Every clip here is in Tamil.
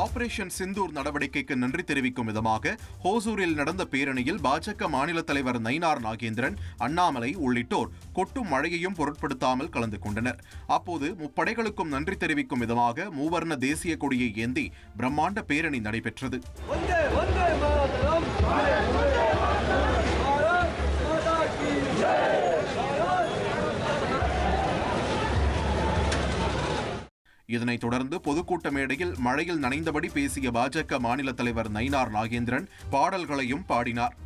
ஆபரேஷன் சிந்தூர் நடவடிக்கைக்கு நன்றி தெரிவிக்கும் விதமாக ஹோசூரில் நடந்த பேரணியில் பாஜக மாநில தலைவர் நயினார் நாகேந்திரன், அண்ணாமலை உள்ளிட்டோர் கொட்டும் மழையையும் பொருட்படுத்தாமல் கலந்து கொண்டனர். அப்போது முப்படைகளுக்கும் நன்றி தெரிவிக்கும் விதமாக மூவர்ண தேசிய கொடியை ஏந்தி பிரம்மாண்ட பேரணி நடைபெற்றது. இதனைத் தொடர்ந்து பொதுக்கூட்ட மேடையில் மழையில் நனைந்தபடி பேசிய பாஜக மாநில தலைவர் நயினார் நாகேந்திரன் பாடல்களையும் பாடினார்.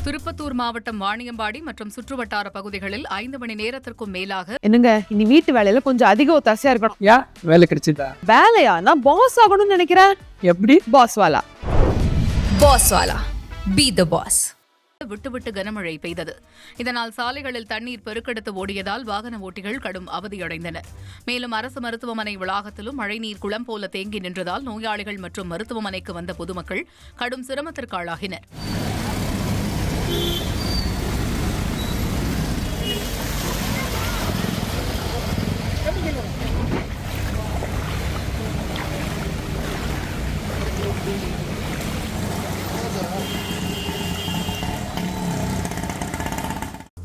திருப்பத்தூர் மாவட்டம் வாணியம்பாடி மற்றும் சுற்றுவட்டார பகுதிகளில் 5 மணி நேரத்திற்கும் மேலாக என்னங்க இனி வீட்டு வேலையில கொஞ்சம் அதிக ஒத்தாசையா இருக்கணும். ஏன் வேலை கிடைச்சிட்டா? வேலையா? நான் பாஸ் ஆகணும்னு நினைக்கிறேன். எப்படி? பாஸ் வாலா பி தி பாஸ். விட்டு கனமழை பெய்தது. இதனால் சாலைகளில் தண்ணீர் பெருக்கெடுத்து ஓடியதால் வாகன ஓட்டிகள் கடும் அவதியடைந்தனர். மேலும் அரசு மருத்துவமனை வளாகத்திலும் மழைநீர் குளம் போல தேங்கி நின்றதால் நோயாளிகள் மற்றும் மருத்துவமனைக்கு வந்த பொதுமக்கள் கடும் சிரமத்திற்கு ஆளாகினர்.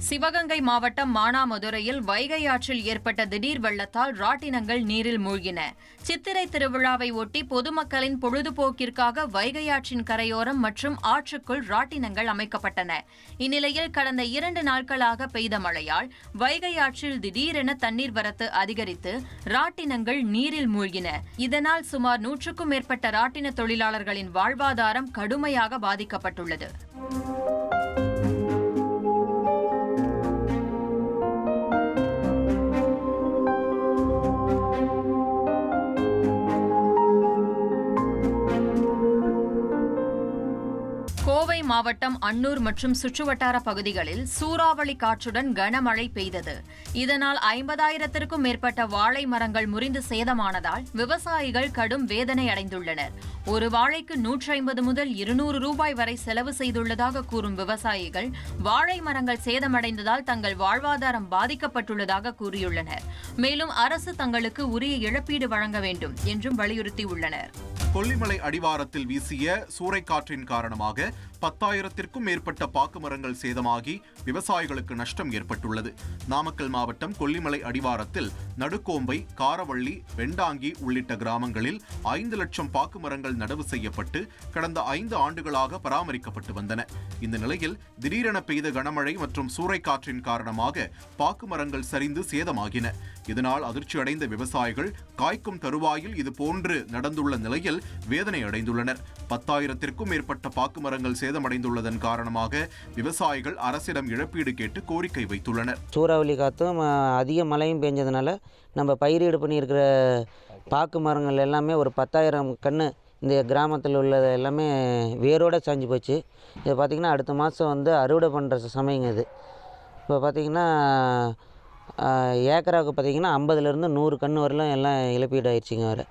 சிவகங்கை மாவட்டம் மானாமதுரையில் வைகை ஆற்றில் ஏற்பட்ட திடீர் வெள்ளத்தால் ராட்டினங்கள் நீரில் மூழ்கின. சித்திரை திருவிழாவை ஒட்டி பொதுமக்களின் பொழுதுபோக்கிற்காக வைகை ஆற்றின் கரையோரம் மற்றும் ஆற்றுக்குள் ராட்டினங்கள் அமைக்கப்பட்டன. இந்நிலையில் கடந்த 2 நாட்களாக பெய்த மழையால் வைகை ஆற்றில் திடீரென தண்ணீர் வரத்து அதிகரித்து ராட்டினங்கள் நீரில் மூழ்கின. இதனால் சுமார் 100க்கும் மேற்பட்ட ராட்டின தொழிலாளர்களின் வாழ்வாதாரம் கடுமையாக பாதிக்கப்பட்டுள்ளது. கோவை மாவட்டம் அன்னூர் மற்றும் சுற்றுவட்டார பகுதிகளில் சூறாவளி காற்றுடன் கனமழை பெய்தது. இதனால் 50,000த்திற்கும் மேற்பட்ட வாழை மரங்கள் முறிந்து சேதமானதால் விவசாயிகள் கடும் வேதனை அடைந்துள்ளனர். ஒரு வாழைக்கு 150 முதல் 200 ரூபாய் வரை செலவு செய்துள்ளதாக கூறும் விவசாயிகள் வாழை மரங்கள் சேதமடைந்ததால் தங்கள் வாழ்வாதாரம் பாதிக்கப்பட்டுள்ளதாக கூறியுள்ளனர். மேலும் அரசு தங்களுக்கு உரிய இழப்பீடு வழங்க வேண்டும் என்றும் வலியுறுத்தியுள்ளனர். கொல்லிமலை அடிவாரத்தில் வீசிய சூறைக்காற்றின் காரணமாக 10,000த்திற்கும் மேற்பட்ட பாக்கு மரங்கள் சேதமாகி விவசாயிகளுக்கு நஷ்டம் ஏற்பட்டுள்ளது. நாமக்கல் மாவட்டம் கொல்லிமலை அடிவாரத்தில் நடுக்கோம்பை, காரவள்ளி, வெண்டாங்கி உள்ளிட்ட கிராமங்களில் 5 லட்சம் பாக்கு மரங்கள் நடவு செய்யப்பட்டு கடந்த 5 ஆண்டுகளாக பராமரிக்கப்பட்டு வந்தன. இந்த நிலையில் திடீரென பெய்த கனமழை மற்றும் சூறைக்காற்றின் காரணமாக பாக்கு மரங்கள் சரிந்து சேதமாகின. இதனால் அதிர்ச்சியடைந்த விவசாயிகள் காய்க்கும் தருவாயில் இதுபோன்று நடந்துள்ள நிலையில் வேதனை அடைந்துள்ளனர். 10,000த்திற்கும் மேற்பட்ட பாக்கு மரங்கள் சேதமடைந்துள்ளதன் காரணமாக விவசாயிகள் அரசிடம் இழப்பீடு கேட்டு கோரிக்கை வைத்துள்ளனர். சூறாவளி காத்தும் அதிக மழையும் பெஞ்சதுனால நம்ம பயிரீடு பண்ணியிருக்கிற பாக்கு மரங்கள் எல்லாமே ஒரு 10,000 கன்று இந்த கிராமத்தில் உள்ளது எல்லாமே வேரோடு சாஞ்சு போச்சு. இது பார்த்திங்கன்னா அடுத்த மாதம் அறுவடை பண்ணுற சமயங்க. இது இப்போ பார்த்திங்கன்னா ஏக்கராவுக்கு பார்த்திங்கன்னா 50லேருந்து 100 கன்று வரலாம் எல்லாம் இழப்பீடு ஆயிடுச்சிங்க. வேறு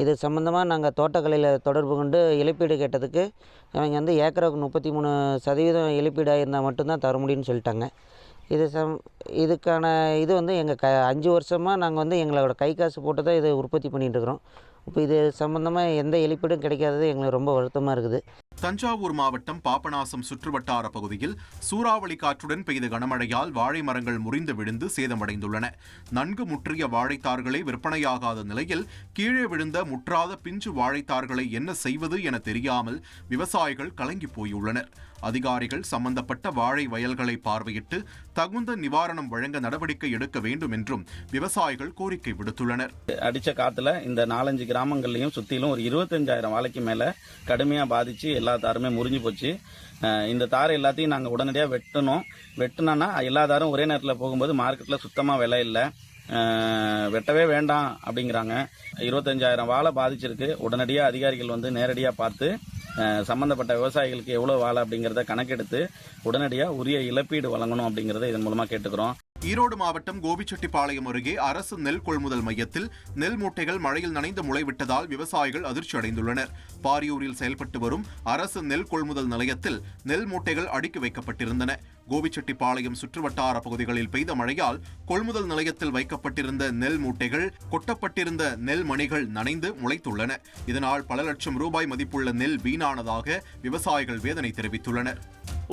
இது சம்மந்தமாக நாங்கள் தோட்டக்கலையில் தொடர்பு கொண்டு இழப்பீடு கேட்டதுக்கு அவங்க ஏக்கராவுக்கு 33% இழப்பீடு ஆகியிருந்தால் மட்டும்தான் தர முடியும்னு சொல்லிட்டாங்க. இதுக்கான இது எங்கள் 5 வருஷமாக நாங்கள் எங்களோட கை காசு போட்டு தான் இதை உற்பத்தி பண்ணிகிட்ருக்குறோம். இப்போ இது சம்பந்தமாக எந்த இழப்பீடும் கிடைக்காதது எங்களுக்கு ரொம்ப வருத்தமாக இருக்குது. தஞ்சாவூர் மாவட்டம் பாபநாசம் சுற்றுவட்டார பகுதியில் சூறாவளி காற்றுடன் பெய்த கனமழையால் வாழை மரங்கள் முறிந்து விழுந்து சேதமடைந்துள்ளன. நன்கு முற்றிய வாழைத்தார்களை விற்பனையாகாத நிலையில் கீழே விழுந்த முற்றாத பிஞ்சு வாழைத்தார்களை என்ன செய்வது என தெரியாமல் விவசாயிகள் கலங்கி போயுள்ளனர். அதிகாரிகள் சம்பந்தப்பட்ட வாழை வயல்களை பார்வையிட்டு தகுந்த நிவாரணம் வழங்க நடவடிக்கை எடுக்க வேண்டும் என்றும் விவசாயிகள் கோரிக்கை விடுத்துள்ளனர். அடிச்ச காத்துல இந்த 4-5 கிராமங்கள்லயும் சுத்திலும் ஒரு 25,000 வாழைக்கு மேல கடுமையா பாதிச்சு எல்லா தாருமே முறிஞ்சு போச்சு. இந்த தாரை எல்லாத்தையும் நாங்கள் உடனடியாக வெட்டினோன்னா எல்லா தாரும் ஒரே நேரத்தில் போகும்போது மார்க்கெட்டில் சுத்தமாக விலை இல்லை, வெட்டவே வேண்டாம் அப்படிங்கிறாங்க. 25,000 வாழை பாதிச்சிருக்கு. உடனடியாக அதிகாரிகள் நேரடியாக பார்த்து சம்பந்தப்பட்ட விவசாயிகளுக்கு எவ்வளோ வாழை அப்படிங்கிறத கணக்கெடுத்து உடனடியாக உரிய இழப்பீடு வழங்கணும் அப்படிங்கிறத இதன் மூலமாக கேட்டுக்கிறோம். ஈரோடு மாவட்டம் கோபிச்செட்டிப்பாளையம் அருகே அரசு நெல் கொள்முதல் மையத்தில் நெல் மூட்டைகள் மழையில் நனைந்து முளைவிட்டதால் விவசாயிகள் அதிர்ச்சி அடைந்துள்ளனர். பாரியூரில் செயல்பட்டு வரும் அரசு நெல் கொள்முதல் நிலையத்தில் நெல் மூட்டைகள் அடுக்கி வைக்கப்பட்டிருந்தன. கோபிச்செட்டிப்பாளையம் சுற்றுவட்டார பகுதிகளில் பெய்த மழையால் கொள்முதல் நிலையத்தில் வைக்கப்பட்டிருந்த நெல் மூட்டைகள், கொட்டப்பட்டிருந்த நெல் மணிகள் நனைந்து முளைத்துள்ளன. இதனால் பல லட்சம் ரூபாய் மதிப்புள்ள நெல் வீணானதாக விவசாயிகள் வேதனை தெரிவித்துள்ளனர்.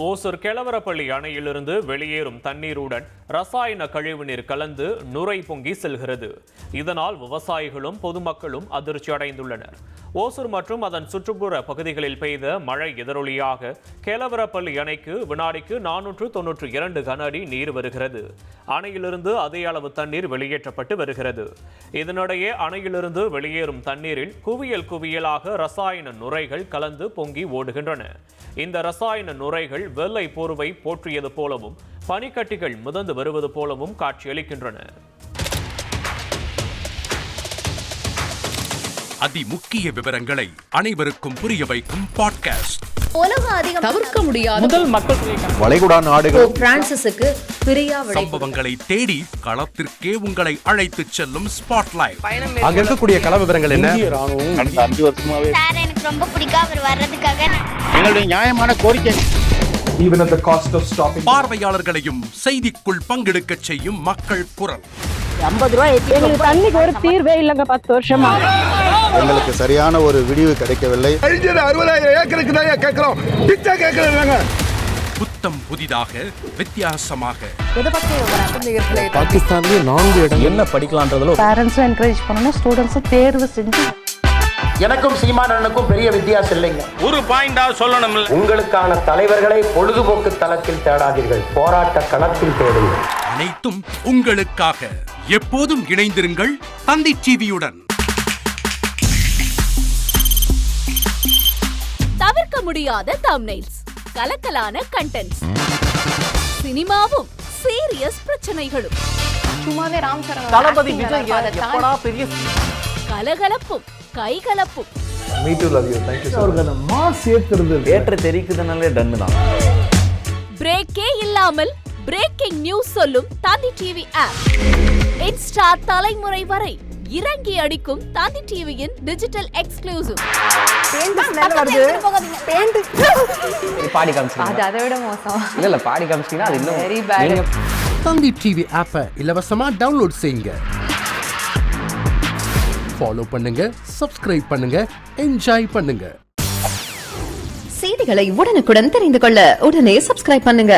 ஓசூர் கெலவரப்பள்ளி அணையிலிருந்து வெளியேறும் தண்ணீருடன் ரசாயன கழிவுநீர் கலந்து நுரை பொங்கி செல்கிறது. இதனால் விவசாயிகளும் பொதுமக்களும் அதிர்ச்சி அடைந்துள்ளனர். ஓசூர் மற்றும் அதன் சுற்றுப்புற பகுதிகளில் பெய்த மழை எதிரொலியாக கெலவரப்பள்ளி அணைக்கு வினாடிக்கு 492 கன அடி நீர் வருகிறது. அணையிலிருந்து அதே அளவு தண்ணீர் வெளியேற்றப்பட்டு வருகிறது. இதனிடையே அணையிலிருந்து வெளியேறும் தண்ணீரில் குவியல் குவியலாக ரசாயன நுரைகள் கலந்து பொங்கி ஓடுகின்றன. இந்த ரசாயன நுரைகள் வெள்ளை போர்வை போற்றியது போலவும் பனிக்கட்டிகள் மிதந்து வருவது போலவும் காட்சியளிக்கின்றன. அதிமுக்கிய விவரங்களை அனைவருக்கும் புரிய வைக்கும் பாட்காஸ்ட். தவிர்க்க முடியாத முதல் மக்கள் வளைகுடா நாடுகள் பிரான்சிஸுக்கு பிரியா சம்பவங்களை தேடி களத்திற்கே உங்களை அழைத்து செல்லும் ஸ்பாட்லைட். அங்க இருக்கக்கூடிய கள விவரங்கள் என்ன? கடந்த 5 வருஷமாவே எனக்கு ரொம்ப பிடிக்கும் அவர் வர்றதுக்காக. எங்களுடைய நியாயமான கோரிக்கை. Even at the cost of stopping. பார்வையாளர்களையும் செய்திக்குள் பங்கெடுக்க செய்யும் மக்கள் குரல். 50 ரூபாய் எங்களுக்கு தண்ணிக்கு ஒரு தீர்வே இல்லங்க 10 வருஷமா. எங்களுக்கு சரியான ஒரு விடிவு கிடைக்கவில்லை. 60,000 ஏக்கருக்கு தான் கேக்குறோம். பிச்சை கேக்குறாங்க. புத்தம் புதிதாக வித்தியாசமாக பாகிஸ்தான்லயே 4 இடம் என்ன படிக்கலாம்ன்றதுல பேரண்ட்ஸும் என்கரேஜ் பண்ணணும், ஸ்டூடெண்ட்ஸும் தேர்வு செஞ்சு. எனக்கும் சீமானனுக்கும் பெரிய வித்தியாசம் இல்லைங்க. ஒரு பாயிண்டா சொல்லணும். உங்களுக்கான தலைவர்களை பொழுதுபோக்கு தளத்தில் தேடாதீர்கள், போராட்ட களத்தில் தேடுங்கள். அனைத்தும் உங்களுக்காக. எப்போதும் இணைந்திருங்கள் தந்தி டிவியுடன். தவிர்க்க முடியாத தம்ப்நெயில்ஸ், கலக்கலான கண்டென்ட்ஸ், சினிமாவும் சீரியஸ் பிரச்சனைகளும், சும்மாவே ராம் சரண் தளபதி விஜய் எப்படா பெரிய கலகலப்பும் கைகலப்பும். Me too, love you. Thank you so much. Mass ஏத்துறது ஏற்ற தெரிக்குதுனாலே டன்னு தான். பிரேக்கே இல்லாமல் பிரேக்கிங் நியூஸ் சொல்லும் தந்தி டிவி ஆப். இன்ஸ்டா தலைமுறை வரை இறங்கி அடிக்கும் தந்தி டிவியின் டிஜிட்டல் எக்ஸ்க்ளூசிவ். பாடி காமிச்சீங்க. அது அதை விட மோசம். இல்ல பாடி காமிச்சீங்கன்னா அது இன்னும் வெரி பேட். தந்தி டிவி ஆப்பை இலவசமா டவுன்லோட் செய்யுங்க. ஃபாலோ பண்ணுங்க, சப்ஸ்கிரைப் பண்ணுங்க, என்ஜாய் பண்ணுங்க. செய்திகளை உடனுக்குடன் தெரிந்து கொள்ள உடனே சப்ஸ்கிரைப் பண்ணுங்க.